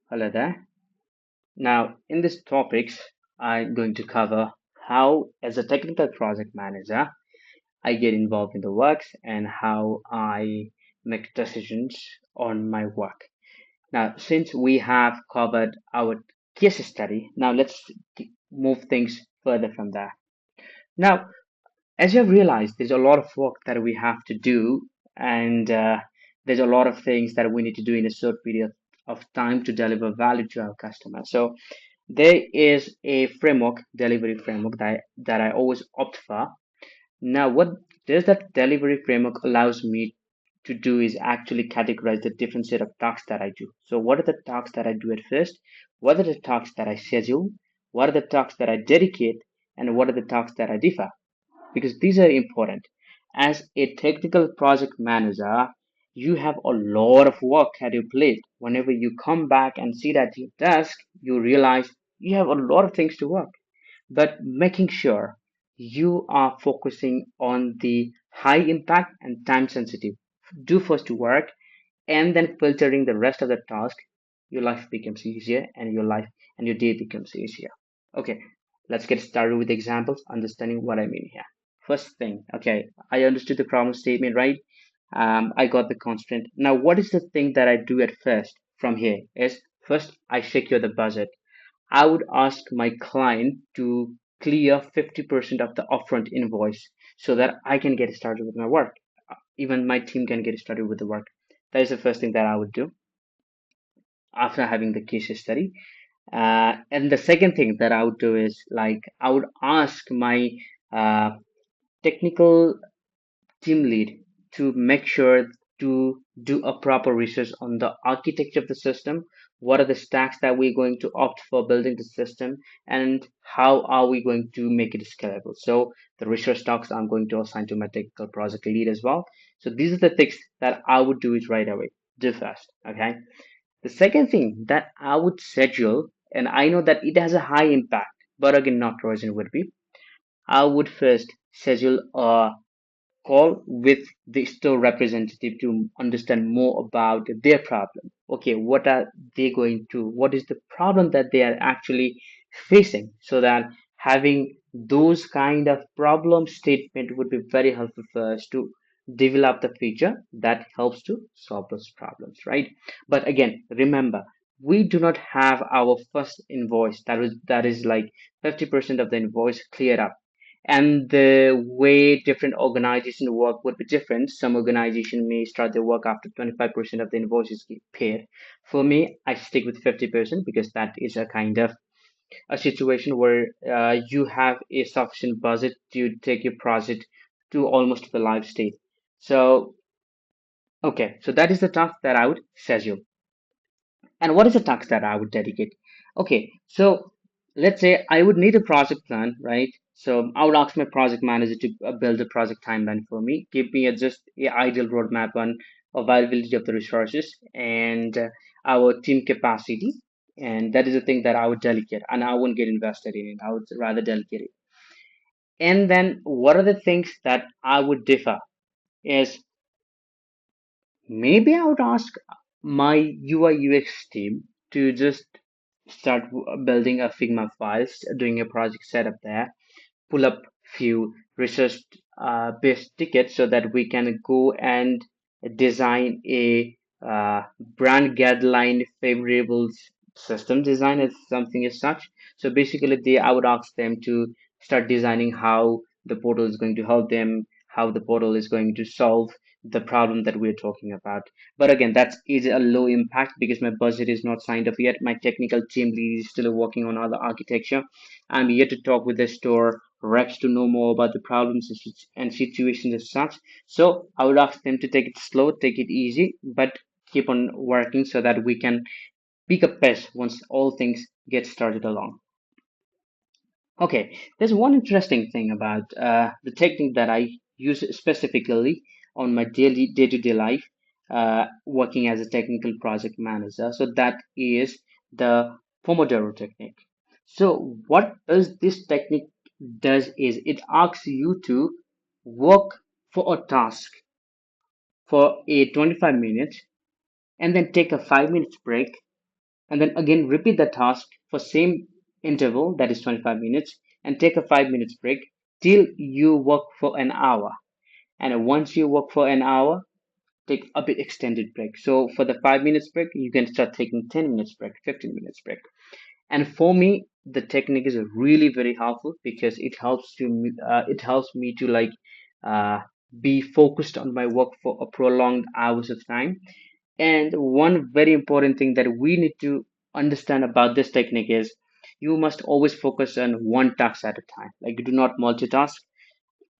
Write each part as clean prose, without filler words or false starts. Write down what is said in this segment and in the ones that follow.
Hello there. Now, in this topics, I'm going to cover how, as a technical project manager, I get involved in the works and how I make decisions on my work. Now, since we have covered our case study, now let's move things further from there. Now, as you have realized, there's a lot of work that we have to do, and there's a lot of things that we need to do in a short period of time to deliver value to our customers. So there is a framework, delivery framework that I always opt for. Now, what does that delivery framework allows me to do is actually categorize the different set of tasks that I do. So, what are the tasks that I do at first? What are the tasks that I schedule? What are the tasks that I dedicate? And what are the tasks that I defer? Because these are important. As a technical project manager, you have a lot of work at your plate. Whenever you come back and sit at your desk, you realize you have a lot of things to work. But making sure you are focusing on the high impact and time sensitive. Do first work and then filtering the rest of the task, your life becomes easier and your day becomes easier. Okay, let's get started with examples, understanding what I mean here. First thing, okay, I understood the problem statement, right? I got the constraint. Now, what is the thing that I do at first from here is first I secure the budget. I would ask my client to clear 50% of the upfront invoice so that I can get started with my work. Even my team can get started with the work. That is the first thing that I would do after having the case study. And the second thing that I would do is like I would ask my uh, technical team lead to make sure to do a proper research on the architecture of the system. What are the stacks that we're going to opt for building the system, and how are we going to make it scalable? So the research stocks I'm going to assign to my technical project lead as well. So these are the things that I would do it right away. Do fast, okay? The second thing that I would schedule, and I know that it has a high impact, but again, not urgent would be, I would first schedule a call with the store representative to understand more about their problem. Okay, what are they going to, what is the problem that they are actually facing, so that having those kind of problem statement would be very helpful for us to develop the feature that helps to solve those problems, right? But again, remember, we do not have our first invoice that is like 50% of the invoice cleared up, and the way different organizations work would be different. Some organization may start their work after 25% of the invoices get paid. For me, I stick with 50% because that is a kind of a situation where you have a sufficient budget to take your project to almost the live state. So, okay, so that is the task that I would schedule. And what is the task that I would dedicate? Okay, so let's say I would need a project plan, right? So I would ask my project manager to build a project timeline for me, give me a just a ideal roadmap on availability of the resources and our team capacity. And that is the thing that I would delegate, and I wouldn't get invested in it. I would rather delegate it. And then what are the things that I would differ is maybe I would ask my UI UX team to just start building a Figma files, doing a project setup there, pull up few research based tickets so that we can go and design a brand guideline favorable system design as something as such. So basically, I would ask them to start designing how the portal is going to help them, how the portal is going to solve the problem that we're talking about. But again, that is a low impact because my budget is not signed up yet. My technical team lead is still working on other architecture. I'm yet to talk with the store reps to know more about the problems and situations as such. So I would ask them to take it slow, take it easy, but keep on working so that we can pick up pace once all things get started along. Okay, there's one interesting thing about the technique that I use specifically on my daily day-to-day life, working as a technical project manager. So that is the Pomodoro technique. So what does this technique does is it asks you to work for a task for a 25 minutes and then take a 5 minutes break and then again repeat the task for same interval, that is 25 minutes, and take a 5 minutes break till you work for an hour. And once you work for an hour, take a bit extended break. So for the 5 minutes break, you can start taking 10 minutes break, 15 minutes break. And for me, the technique is really very helpful because it helps me to uh, be focused on my work for a prolonged hours of time. And one very important thing that we need to understand about this technique is you must always focus on one task at a time. Like, do not multitask.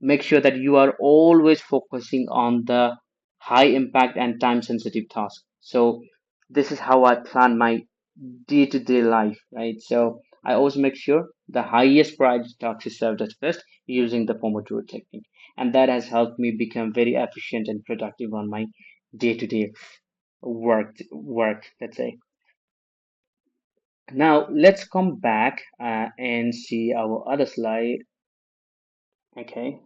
Make sure that you are always focusing on the high impact and time sensitive task. So this is how I plan my day-to-day life, right? So I always make sure the highest priority task is served as first using the Pomodoro technique. And that has helped me become very efficient and productive on my day-to-day work, let's say. Now let's come back and see our other slide. Okay,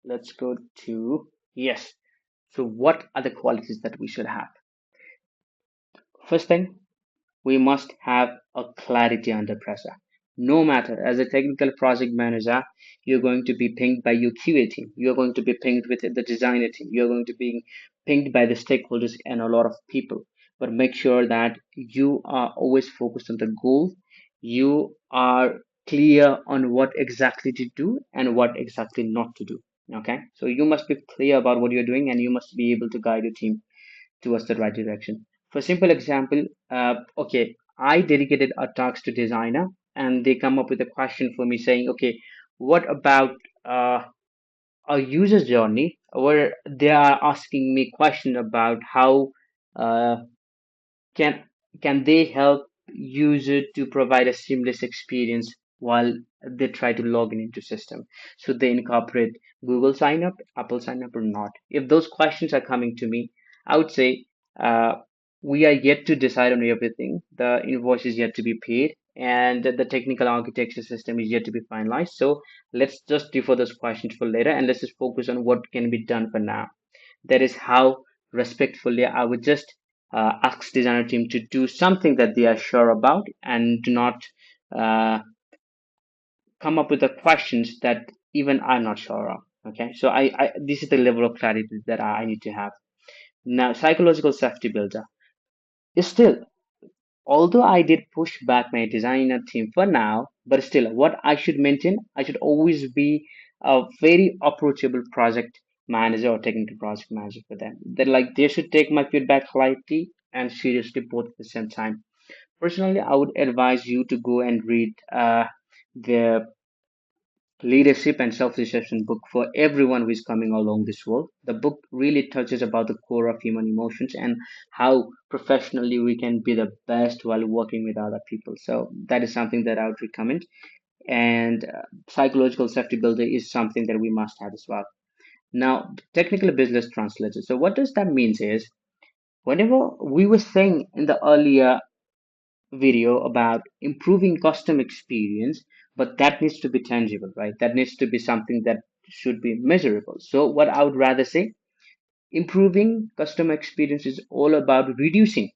let's go to, yes. So what are the qualities that we should have? First thing, we must have a clarity under pressure. No matter, as a technical project manager, you're going to be pinged by your QA team. You're going to be pinged with the designer team. You're going to be pinged by the stakeholders and a lot of people. But make sure that you are always focused on the goal. You are clear on what exactly to do and what exactly not to do. Okay, so you must be clear about what you're doing and you must be able to guide your team towards the right direction. For simple example, okay, I dedicated a task to designer, and they come up with a question for me saying, okay, what about a user journey where they are asking me question about how uh, can can they help user to provide a seamless experience while they try to log in into system? Should they incorporate Google sign up, Apple sign up, or not? If those questions are coming to me, I would say we are yet to decide on everything. The invoice is yet to be paid, and the technical architecture system is yet to be finalized. So let's just defer those questions for later, and let's just focus on what can be done for now. That is how respectfully I would just ask designer team to do something that they are sure about and do not uh, come up with the questions that even I'm not sure of. Okay, so I this is the level of clarity that I need to have. Now, psychological safety builder is still, although I did push back my designer team for now, but still, what I should maintain, I should always be a very approachable project manager or technical project manager for them. That like they should take my feedback lightly and seriously both at the same time. Personally, I would advise you to go and read the leadership and self-deception book for everyone who is coming along this world. The book really touches about the core of human emotions and how professionally we can be the best while working with other people. So that is something that I would recommend. And psychological safety builder is something that we must have as well. Now, technical business translator. So what does that mean is whenever we were saying in the earlier video about improving customer experience, but that needs to be tangible, right? That needs to be something that should be measurable. So, what I would rather say, improving customer experience is all about reducing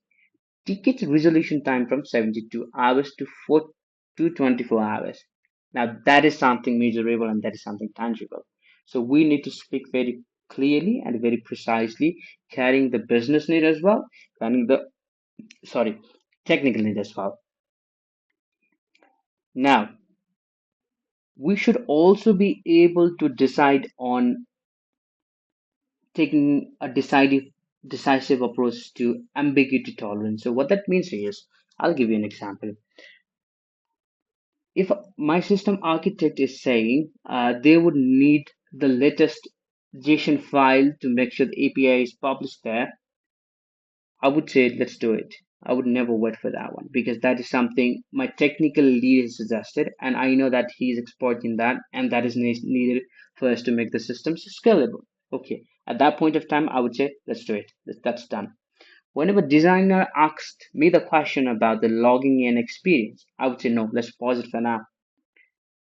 ticket resolution time from 72 hours to 4 to 24 hours. Now, that is something measurable and that is something tangible. So, we need to speak very clearly and very precisely, carrying the business need as well, carrying the, sorry, technical need as well. Now, we should also be able to decide on taking a decisive approach to ambiguity tolerance. So what that means is, I'll give you an example. If my system architect is saying they would need the latest JSON file to make sure the API is published there, I would say let's do it. I would never wait for that one because that is something my technical lead has suggested, and I know that he's exploiting that, and that is needed for us to make the systems scalable. Okay, at that point of time, I would say let's do it. That's done. Whenever designer asked me the question about the logging in experience, I would say no. Let's pause it for now.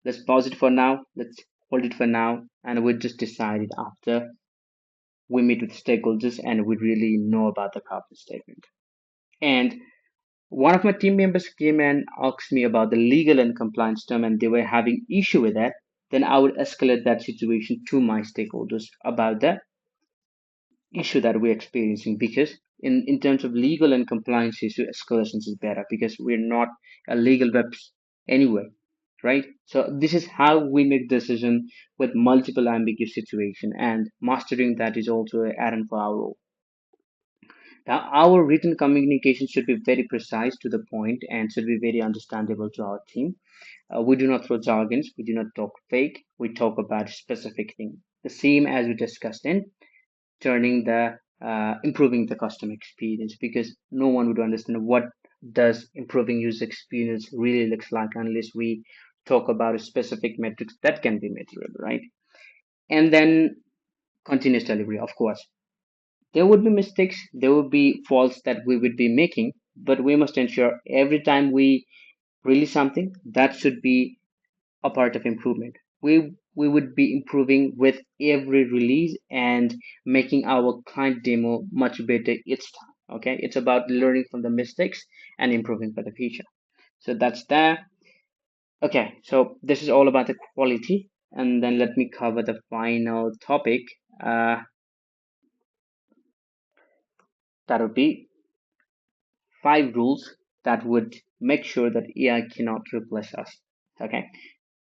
Let's pause it for now. Let's hold it for now, and we'll just decide it after we meet with stakeholders and we really know about the carbon statement. And One of my team members came and asked me about the legal and compliance term, and they were having issue with that. Then I would escalate that situation to my stakeholders about the issue that we're experiencing, because in terms of legal and compliance issue, escalations is better because we're not a legal reps anyway, right? So this is how we make decision with multiple ambiguous situation, and mastering that is also an add-on for our role. Now, our written communication should be very precise to the point and should be very understandable to our team. We do not throw jargons, we do not talk fake, we talk about specific thing. The same as we discussed in turning the improving the customer experience, because no one would understand what does improving user experience really looks like unless we talk about a specific metrics that can be measurable, right? And then continuous delivery, of course. There would be mistakes, there would be faults that we would be making, but we must ensure every time we release something that should be a part of improvement. We would be improving with every release and making our client demo much better each time. Okay, it's about learning from the mistakes and improving for the future. So that's there. Okay, so this is all about the quality, and then let me cover the final topic. Uh, that would be 5 rules that would make sure that AI cannot replace us. Okay.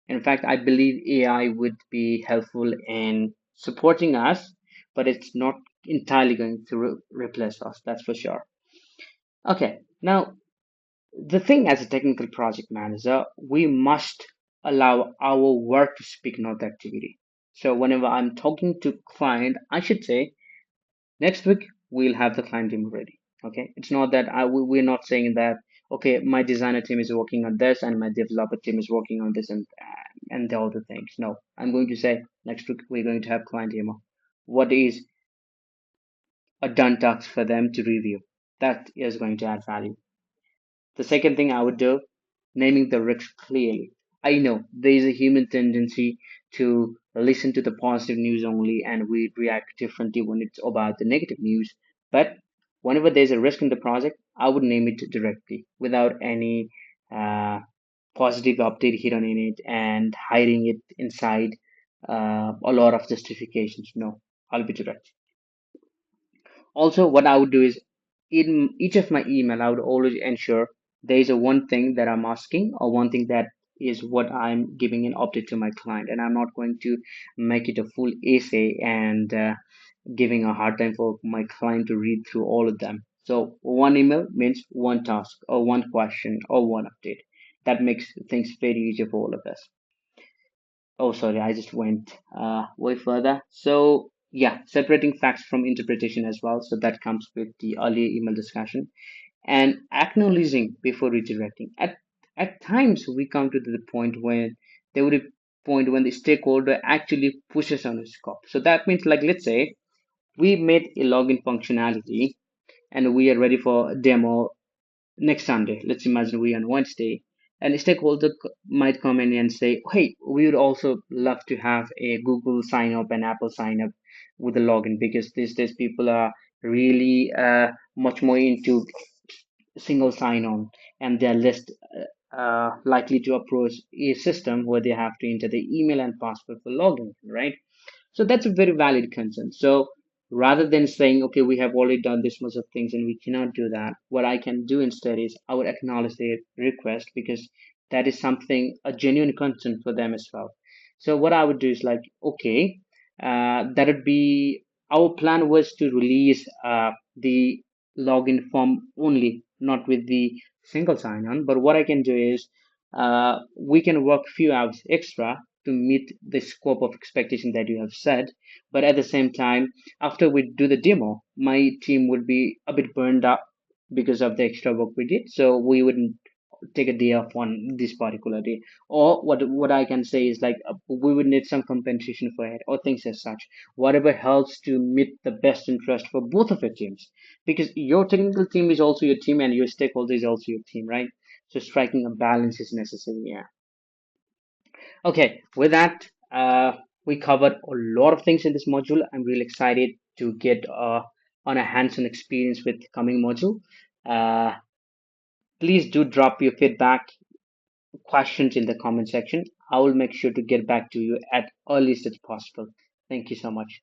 In fact, I believe AI would be helpful in supporting us, but it's not entirely going to replace us, that's for sure. Okay, now the thing as a technical project manager, we must allow our work to speak, not the activity. So whenever I'm talking to client, I should say, next week we'll have the client team ready. Okay, it's not that we're not saying that. Okay, my designer team is working on this and my developer team is working on this and the other things. No, I'm going to say next week we're going to have client demo. What is a done task for them to review? That is going to add value. The second thing I would do, naming the risks clearly. I know there is a human tendency to listen to the positive news only, and we react differently when it's about the negative news. But whenever there's a risk in the project, I would name it directly without any uh, positive update hidden in it and hiding it inside a lot of justifications. No, I'll be direct. Also, what I would do is in each of my email, I would always ensure there is a one thing that I'm asking or one thing that is what I'm giving an update to my client, and I'm not going to make it a full essay and giving a hard time for my client to read through all of them. So one email means one task or one question or one update. That makes things very easy for all of us. Oh, sorry, I just went way further. So, yeah, separating facts from interpretation as well. So that comes with the earlier email discussion and acknowledging before redirecting. At times, we come to the point when there would be a point when the stakeholder actually pushes on a scope. So that means, like, let's say we made a login functionality and we are ready for a demo next Sunday. Let's imagine we on Wednesday, and a stakeholder might come in and say, "Hey, we would also love to have a Google sign up and Apple sign up with the login because these days people are really much more into single sign on, and they're less likely to approach a system where they have to enter the email and password for login, right?" So that's a very valid concern. So rather than saying, okay, we have already done this much of things and we cannot do that, what I can do instead is I would acknowledge their request because that is something, a genuine concern for them as well. So what I would do is like, okay, that would be, our plan was to release the login form only, not with the single sign-on. But what I can do is we can work few hours extra to meet the scope of expectation that you have said. But at the same time, after we do the demo, my team would be a bit burned up because of the extra work we did. So we wouldn't take a day off on this particular day. Or what I can say is like we would need some compensation for it or things as such. Whatever helps to meet the best interest for both of your teams, because your technical team is also your team and your stakeholder is also your team, right? So striking a balance is necessary. Yeah. Okay, with that, we covered a lot of things in this module. I'm really excited to get on a hands-on experience with coming module. Uh, Please do drop your feedback, questions in the comment section. I will make sure to get back to you at earliest as possible. Thank you so much.